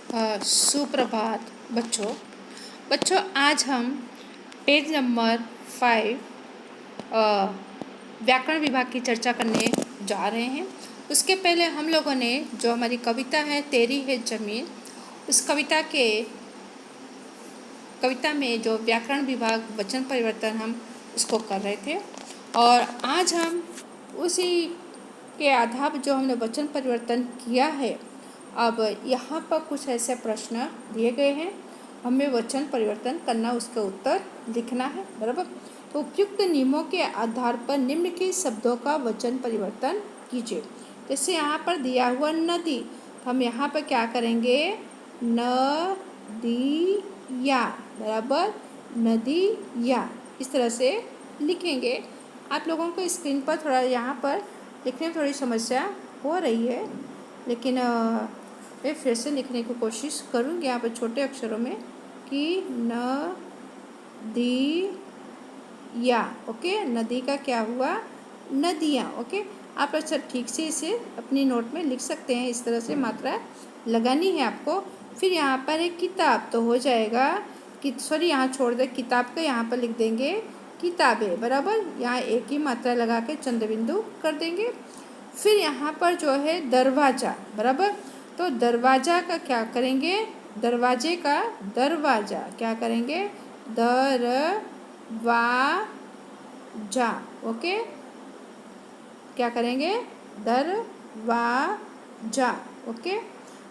सुप्रभात बच्चों। आज हम पेज नंबर 5 व्याकरण विभाग की चर्चा करने जा रहे हैं। उसके पहले हम लोगों ने जो हमारी कविता है तेरी है ज़मीन, उस कविता में जो व्याकरण विभाग वचन परिवर्तन हम उसको कर रहे थे। और आज हम उसी के आधार पर जो हमने वचन परिवर्तन किया है, अब यहाँ पर कुछ ऐसे प्रश्न दिए गए हैं, हमें वचन परिवर्तन करना, उसका उत्तर लिखना है, बराबर। तो उपयुक्त नियमों के आधार पर निम्न के शब्दों का वचन परिवर्तन कीजिए। जैसे यहाँ पर दिया हुआ नदी, तो हम यहाँ पर क्या करेंगे, नदिया, बराबर, नदिया, इस तरह से लिखेंगे। आप लोगों को स्क्रीन पर थोड़ा यहाँ पर लिखने में थोड़ी समस्या हो रही है, लेकिन मैं फिर से लिखने की कोशिश करूँगी यहाँ पर छोटे अक्षरों में कि नदिया, ओके। नदी का क्या हुआ, नदियाँ, ओके। आप अच्छा ठीक से इसे अपनी नोट में लिख सकते हैं, इस तरह से मात्रा लगानी है आपको। फिर यहाँ पर एक किताब, तो हो जाएगा कि सॉरी यहाँ छोड़ दे, किताब का यहाँ पर लिख देंगे किताबें, बराबर। यहाँ एक ही मात्रा लगा के चंद्र बिंदु कर देंगे। फिर यहाँ पर जो है दरवाज़ा, बराबर, तो दरवाज़ा का क्या करेंगे, दरवाजे का दरवाज़ा क्या करेंगे, दरवाजा, ओके। क्या करेंगे, दरवाजा, ओके।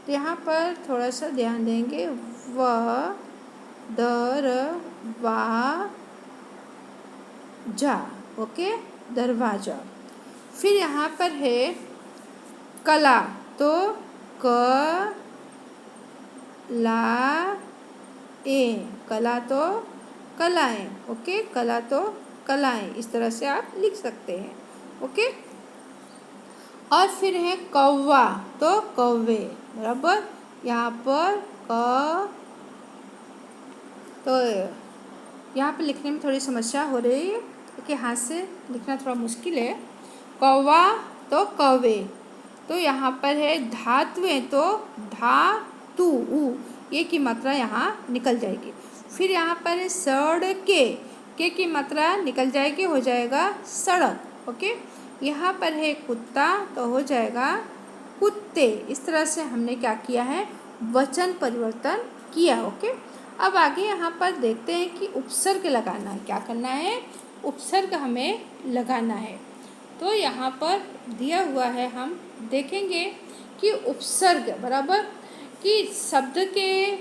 तो यहाँ पर थोड़ा सा ध्यान देंगे, व दरवाजा, ओके, दरवाजा। फिर यहाँ पर है कला, तो कला तो कलाएं, ओके, कला तो कलाएं, इस तरह से आप लिख सकते हैं, ओके। और फिर है कौवा, तो कौवे, बराबर। यहाँ पर तो यहाँ पर लिखने में थोड़ी समस्या हो रही है क्योंकि हाथ से लिखना थोड़ा मुश्किल है। कौवा तो कौवे, तो यहाँ पर है धातुएं, तो धातु, ये की मात्रा यहाँ निकल जाएगी। फिर यहाँ पर है सड़के, के की मात्रा निकल जाएगी, हो जाएगा सड़क, ओके। यहाँ पर है कुत्ता, तो हो जाएगा कुत्ते। इस तरह से हमने क्या किया है, वचन परिवर्तन किया, ओके। अब आगे यहाँ पर देखते हैं कि उपसर्ग लगाना है, क्या करना है, उपसर्ग हमें लगाना है। तो यहाँ पर दिया हुआ है, हम देखेंगे कि उपसर्ग, बराबर, कि शब्द के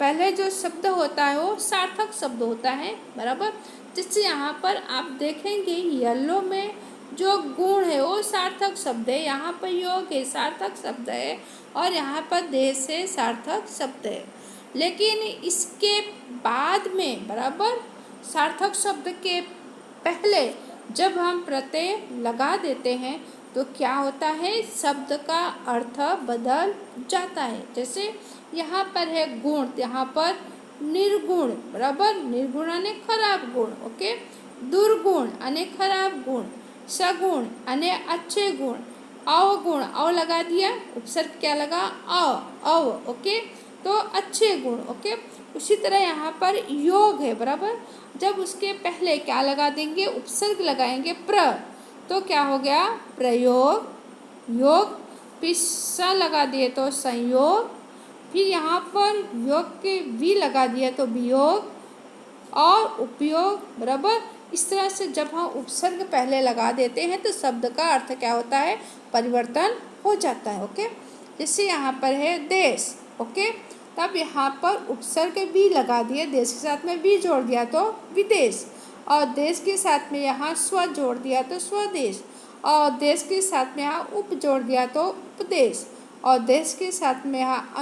पहले जो शब्द होता है वो सार्थक शब्द होता है, बराबर। जिससे यहाँ पर आप देखेंगे येलो में जो गुण है वो सार्थक शब्द है, यहाँ पर योग है सार्थक शब्द है, और यहाँ पर देश है सार्थक शब्द है। लेकिन इसके बाद में, बराबर, सार्थक शब्द के पहले जब हम प्रत्यय लगा देते हैं तो क्या होता है, शब्द का अर्थ बदल जाता है। जैसे यहाँ पर है गुण, यहाँ पर निर्गुण, बराबर, निर्गुण यानी खराब गुण, ओके। दुर्गुण यानी खराब गुण, सगुण यानी अच्छे गुण, अवगुण, अव लगा दिया, उपसर्ग क्या लगा, अव, ओके, तो अच्छे गुण, ओके। उसी तरह यहाँ पर योग है, बराबर, जब उसके पहले क्या लगा देंगे, उपसर्ग लगाएंगे प्र, तो क्या हो गया, प्रयोग, योग। फिर स लगा दिए तो संयोग, फिर यहाँ पर योग के वी लगा दिया तो वियोग और उपयोग, बराबर। इस तरह से जब हम उपसर्ग पहले लगा देते हैं तो शब्द का अर्थ क्या होता है, परिवर्तन हो जाता है, ओके। जैसे यहाँ पर है देश, ओके, तब यहाँ पर उपसर्ग भी लगा दिए, देश के साथ में भी जोड़ दिया तो विदेश, और देश के साथ में यहाँ स्व जोड़ दिया तो स्वदेश, और देश के साथ में यहाँ उप जोड़ दिया तो उपदेश, और देश के साथ में यहाँ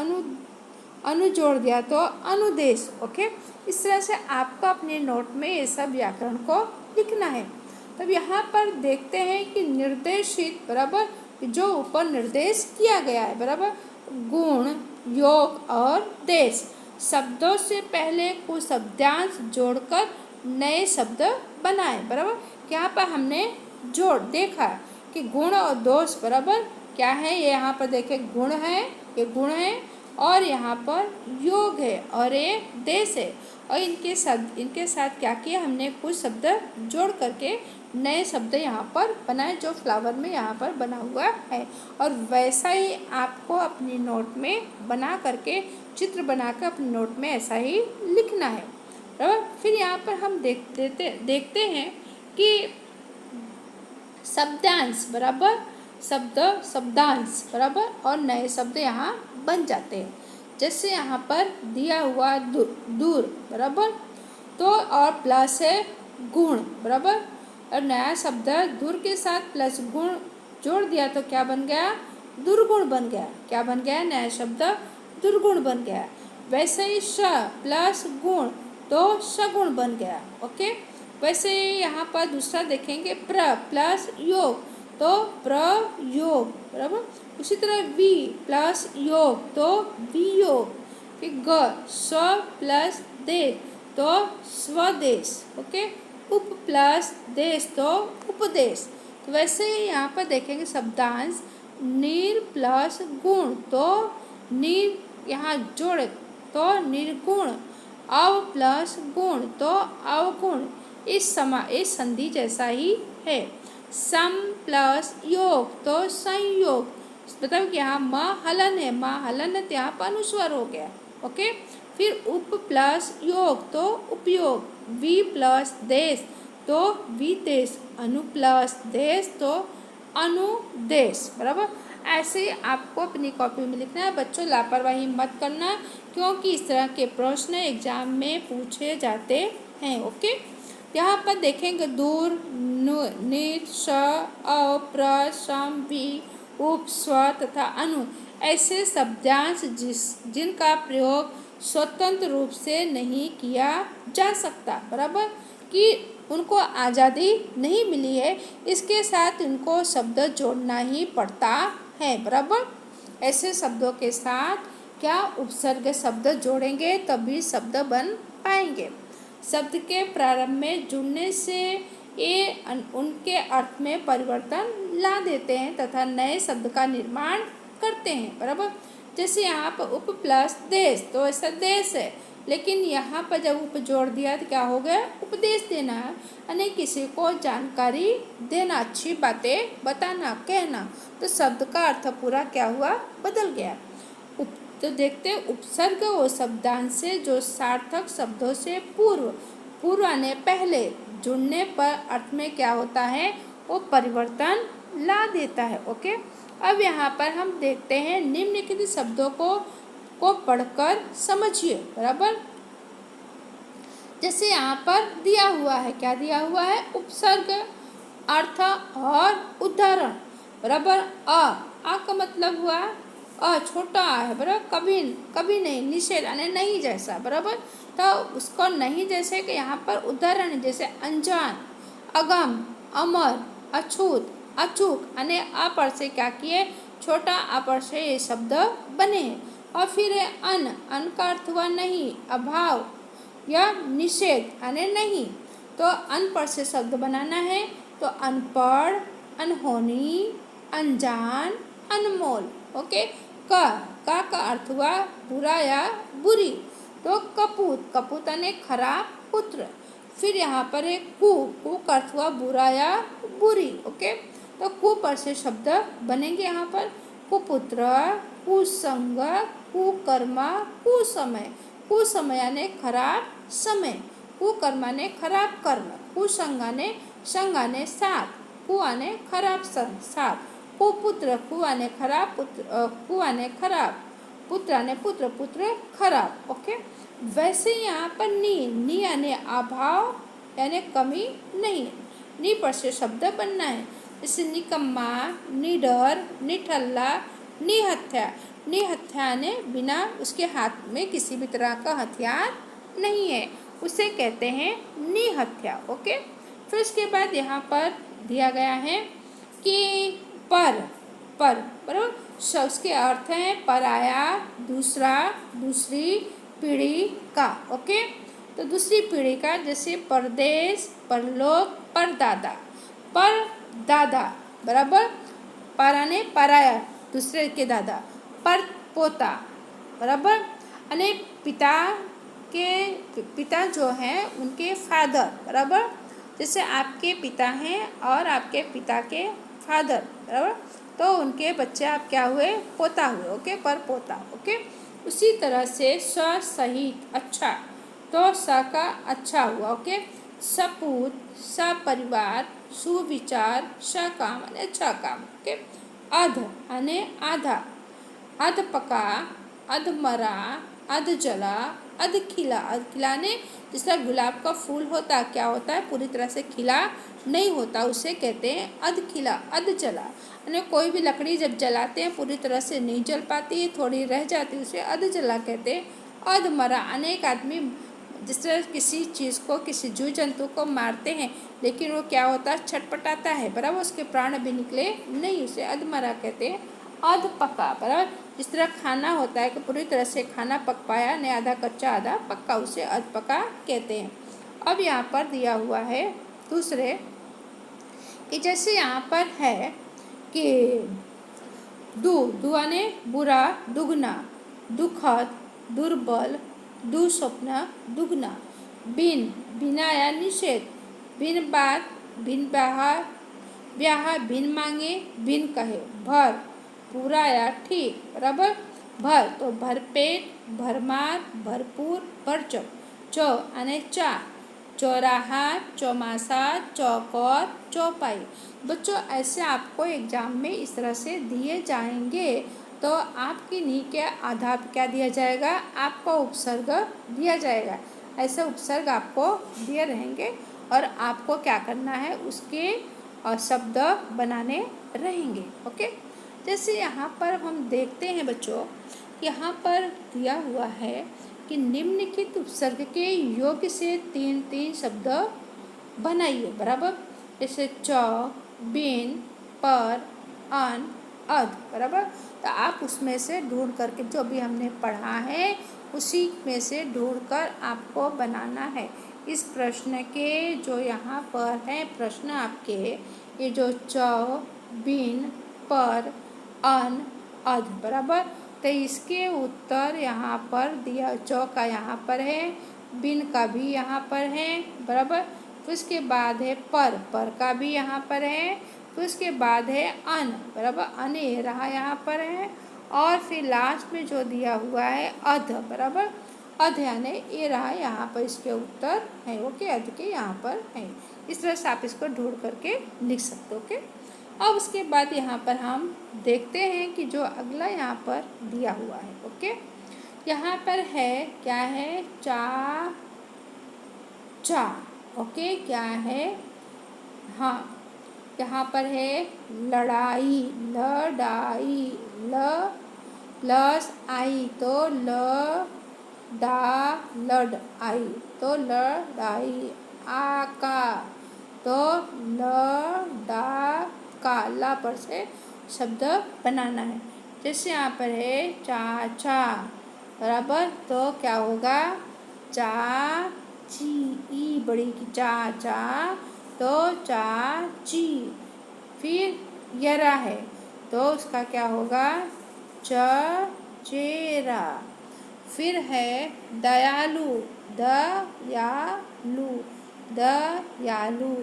अनु जोड़ दिया तो अनुदेश, ओके। इस तरह से आपको अपने नोट में ये सब व्याकरण को लिखना है। तब यहाँ पर देखते हैं कि निर्देशित, बराबर, जो ऊपर निर्देश किया गया है, बराबर, गुण, योग और देश, शब्दों से पहले कुछ शब्दांश जोड़कर नए शब्द बनाए, बराबर। यहाँ पर हमने जोड़ देखा कि गुण और दोष, बराबर, क्या है, ये यहाँ पर देखें गुण है, ये गुण है, और यहाँ पर योग है और एक देश है। और इनके साथ क्या किया हमने, कुछ शब्द जोड़ करके नए शब्द यहाँ पर बनाए जो फ्लावर में यहाँ पर बना हुआ है। और वैसा ही आपको अपनी नोट में बना करके, चित्र बनाकर अपनी नोट में ऐसा ही लिखना है। बराबर। फिर यहाँ पर हम देखते हैं कि शब्दांश बराबर, शब्दांश बराबर, और नए शब्द यहाँ बन जाते हैं। जैसे यहाँ पर दिया हुआ दूर बराबर, तो और प्लस है गुण बराबर, और नया शब्द दूर के साथ प्लस गुण जोड़ दिया तो क्या बन गया, दुर्गुण बन गया। क्या बन गया, नया शब्द दुर्गुण बन गया। वैसे ही श प्लस गुण तो सगुण बन गया। ओके। वैसे यहाँ पर दूसरा देखेंगे, प्र प्लस योग तो प्रयोग बराबर। उसी तरह वी प्लस योग तो वियोग। फिर ग स्व प्लस देश तो स्वदेश। ओके। उप प्लस देश तो उपदेश। तो वैसे ही यहाँ पर देखेंगे शब्दांश, निर प्लस गुण तो निर, यहाँ जोड़ तो निर्गुण, अव प्लस गुण तो अवगुण। इस संधि जैसा ही है। सम प्लस योग तो संयोग। मतलब कि यहाँ म हलन है, म हलन है तो यहाँ पर अनुस्वर हो गया। ओके। फिर उप प्लस योग तो उपयोग, वी प्लस देश तो विदेश, अनु प्लस देश तो अनुदेश बराबर। ऐसे आपको अपनी कॉपी में लिखना है। बच्चों लापरवाही मत करना, क्योंकि इस तरह के प्रश्न एग्जाम में पूछे जाते हैं। ओके। यहाँ पर देखेंगे दूर, निर, स, अ, प्र, सम, वि, उप, स्व तथा अनु ऐसे शब्दांश जिनका प्रयोग स्वतंत्र रूप से नहीं किया जा सकता बराबर, कि उनको आज़ादी नहीं मिली है, इसके साथ उनको शब्द जोड़ना ही पड़ता है बराबर। ऐसे शब्दों के साथ क्या उपसर्ग शब्द जोड़ेंगे तभी शब्द बन पाएंगे। शब्द के प्रारंभ में जुड़ने से ये उनके अर्थ में परिवर्तन ला देते हैं तथा नए शब्द का निर्माण करते हैं बराबर। जैसे यहाँ पर उप प्लस देश तो ऐसा देश है, लेकिन यहाँ पर जब उप जोड़ दिया तो क्या हो गया, उपदेश देना है, यानी किसी को जानकारी देना, अच्छी बातें बताना, कहना। तो शब्द का अर्थ पूरा क्या हुआ, बदल गया। तो देखते हैं उपसर्ग वो शब्दांश से जो सार्थक शब्दों से पूर्व आने पहले जुड़ने पर अर्थ में क्या होता है, वो परिवर्तन ला देता है। ओके। अब यहाँ पर हम देखते हैं निम्नलिखित शब्दों को पढ़कर समझिए बराबर। जैसे यहाँ पर दिया हुआ है, क्या दिया हुआ है, उपसर्ग, अर्थ और उदाहरण बराबर। आ का मतलब हुआ छोटा है बराबर, कभी नहीं, निषेध यानी नहीं जैसा बराबर। तो उसको नहीं जैसे कि यहाँ पर उदाहरण, जैसे अनजान, अगम, अमर, अछूत, अचूक, यानी अ पर से क्या किए, छोटा अ पर से ये शब्द बने। और फिर अन का अर्थ हुआ नहीं, अभाव या निषेध यानी नहीं। तो अन पर से शब्द बनाना है तो अनपढ़, अनहोनी, अनजान, अनमोल। ओके। का अर्थ हुआ बुरा या बुरी, तो कपूत यानी खराब पुत्र। फिर यहाँ पर है कु का अर्थ हुआ बुरा या बुरी। ओके। तो कु पर से शब्द बनेंगे यहाँ पर, कुपुत्र, कुसंग, कुकर्मा, कुसमय। कुसमय यानी खराब समय, कुकर्मा ने खराब कर्म, कुसंगा ने साथ, कुआ ने खराब साथ, कुपुत्र कुआ ने खराब पुत्र, कुआ ने खराब पुत्र ने पुत्र खराब। ओके। वैसे यहाँ पर नी यानी अभाव यानी कमी नहीं, नी पर से शब्द बनना है। जैसे निकम्मा, निडर, निठल्ला, निहत्या। निहत्या ने बिना उसके हाथ में किसी भी तरह का हथियार नहीं है, उसे कहते हैं निहत्या। ओके। फिर उसके बाद यहाँ पर दिया गया है कि पर बराबर, उसके अर्थ हैं पराया, दूसरा, दूसरी पीढ़ी का। ओके। तो दूसरी पीढ़ी का, जैसे परदेश, परलोक, परदादा बराबर, पराने पराया, दूसरे के दादा, पर पोता, बराबर। અને पिता जो हैं उनके फादर, बराबर। जैसे आपके पिता हैं और आपके पिता के फादर, बराबर, तो उनके बच्चे आप क्या हुए, पोता हुए, ओके, पर पोता, ओके। उसी तरह से स सहित अच्छा, तो स का अच्छा हुआ, ओके। सपूत, सपरिवार, सुविचार, सकाम અને अच्छा काम, ओके। अध અને आधा, अध पका, अध मरा, अध जला, अध खिला। अध खिलाने, जिस तरह गुलाब का फूल होता है, क्या होता है, पूरी तरह से खिला नहीं होता, उसे कहते हैं अध खिला, अध जला। यानी कोई भी लकड़ी जब जलाते हैं पूरी तरह से नहीं जल पाती, थोड़ी रह जाती, उसे अध जला कहते हैं। अध मरा, अनेक आदमी जिस तरह किसी चीज़ को, किसी जीव जंतु को मारते हैं, लेकिन वो क्या होता है, छटपटाता है, बराबर, उसके प्राण भी निकले नहीं, उसे अधमरा कहते हैं। अध पका, बराबर, जिस तरह खाना होता है कि पूरी तरह से खाना पक पाया नहीं, आधा कच्चा आधा पक्का, उसे अध पका कहते हैं। अब यहाँ पर दिया हुआ है दूसरे कि जैसे यहाँ पर है कि दुआने बुरा, दुगना, दुखद, दुर्बल, दुस्वप्न, दुगना। बिना या निषेध, बिन बात, बिन ब्याह, बिन मांगे, बिन कहे। भर, पूरा या ठीक, बराबर। भर तो भरपेट, भरमार, भरपूर, भरचक। चौ અને चा, चौराहा, चौमासा, चौकोर, चौपाई। बच्चों ऐसे आपको एग्जाम में इस तरह से दिए जाएंगे, तो आपकी नी के आधार पर क्या दिया जाएगा, आपको उपसर्ग दिया जाएगा। ऐसे उपसर्ग आपको दिए रहेंगे और आपको क्या करना है, उसके शब्द बनाने रहेंगे, ओके। जैसे यहाँ पर हम देखते हैं बच्चों, यहाँ पर दिया हुआ है कि निम्नलिखित उपसर्ग के योग से 3-3 शब्द बनाइए, बराबर। जैसे च, बिन, पर, अन, अध, बराबर। तो आप उसमें से ढूंढ करके, जो भी हमने पढ़ा है उसी में से ढूंढ कर आपको बनाना है। इस प्रश्न के जो यहाँ पर हैं प्रश्न आपके, ये जो च, बिन, पर, अन, अध, बराबर, तो इसके उत्तर यहाँ पर दिया, च का यहाँ पर है, बिन का भी यहाँ पर है, बराबर। फिर उसके बाद है पर का भी यहाँ पर है, फिर उसके बाद है अन, बराबर, अन ये रहा यहाँ पर है, और फिर लास्ट में जो दिया हुआ है अध, बराबर, अध यानी ये रहा यहाँ पर, इसके उत्तर है, ओके, अध के यहाँ पर है। इस तरह से आप इसको ढूंढ करके लिख सकते हो, ओके। अब उसके बाद यहाँ पर हम देखते हैं कि जो अगला यहाँ पर दिया हुआ है, ओके। यहाँ पर है क्या है, चा, ओके, क्या है, हाँ, यहाँ पर है लड़ाई, लड़ाई, प्लस आई तो लड़ आई तो लड़ाई। आका तो का, ला पर से शब्द बनाना है। जैसे यहाँ पर है चाचा, बराबर, तो क्या होगा, चाची, ई बड़ी की, चाचा तो चाची। फिर यरा है तो उसका क्या होगा, चेरा। फिर है दयालु, दयालु।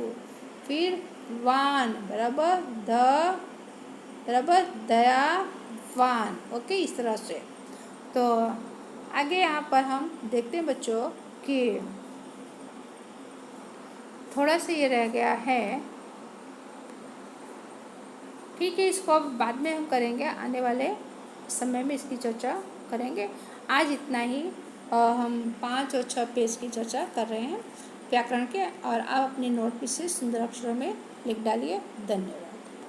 फिर वान, बराबर, बराबर, दयावान, ओके, इस तरह से। तो आगे यहाँ पर हम देखते हैं बच्चों कि थोड़ा सा ये रह गया है, ठीक है, इसको अब बाद में हम करेंगे, आने वाले समय में इसकी चर्चा करेंगे। आज इतना ही, हम 5 और 6 पेज की चर्चा कर रहे हैं व्याकरण के, और आप अपनी नोट पे से सुंदर अक्षरों में लिख डालिए। धन्यवाद।